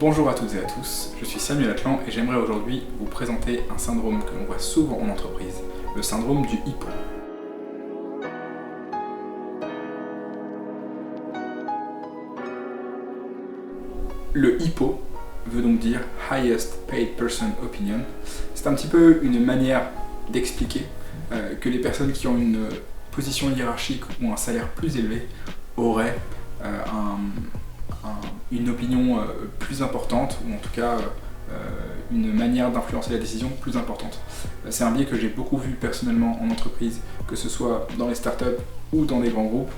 Bonjour à toutes et à tous, je suis Samuel Atlan et j'aimerais aujourd'hui vous présenter un syndrome que l'on voit souvent en entreprise, le syndrome du HIPPO. Le HIPPO veut donc dire Highest Paid Person Opinion. C'est un petit peu une manière d'expliquer que les personnes qui ont une position hiérarchique ou un salaire plus élevé auraient une opinion plus importante, ou en tout cas une manière d'influencer la décision plus importante. C'est un biais que j'ai beaucoup vu personnellement en entreprise, que ce soit dans les startups ou dans des grands groupes,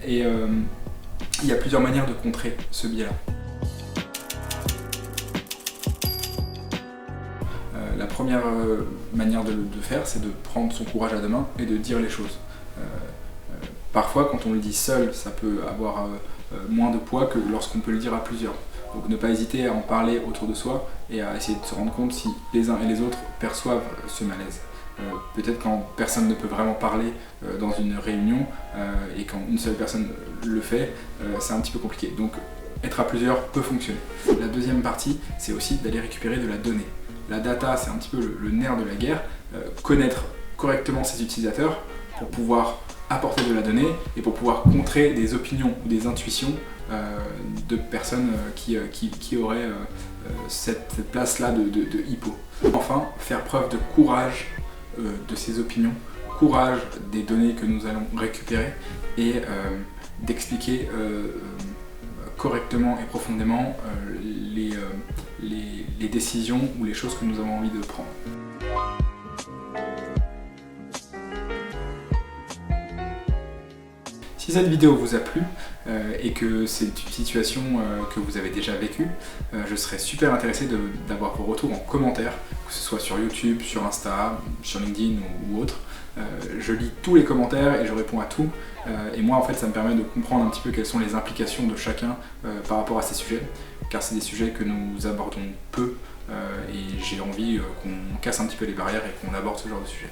il y a plusieurs manières de contrer ce biais-là. La première manière de faire, c'est de prendre son courage à deux mains et de dire les choses. Parfois, quand on le dit seul, ça peut avoir moins de poids que lorsqu'on peut le dire à plusieurs. Donc ne pas hésiter à en parler autour de soi et à essayer de se rendre compte si les uns et les autres perçoivent ce malaise. Peut-être quand personne ne peut vraiment parler dans une réunion et quand une seule personne le fait, c'est un petit peu compliqué. Donc être à plusieurs peut fonctionner. La deuxième partie, c'est aussi d'aller récupérer de la donnée. La data, c'est un petit peu le nerf de la guerre. Connaître correctement ses utilisateurs pour pouvoir apporter de la donnée et pour pouvoir contrer des opinions ou des intuitions de personnes qui auraient cette place-là de HIPPO. Enfin, faire preuve de courage de ces opinions, courage des données que nous allons récupérer et d'expliquer correctement et profondément les décisions ou les choses que nous avons envie de prendre. Si cette vidéo vous a plu et que c'est une situation que vous avez déjà vécue, je serais super intéressé d'avoir vos retours en commentaire, que ce soit sur YouTube, sur Insta, sur LinkedIn ou autre. Je lis tous les commentaires et je réponds à tout. Et moi en fait ça me permet de comprendre un petit peu quelles sont les implications de chacun par rapport à ces sujets, car c'est des sujets que nous abordons peu et j'ai envie qu'on casse un petit peu les barrières et qu'on aborde ce genre de sujet.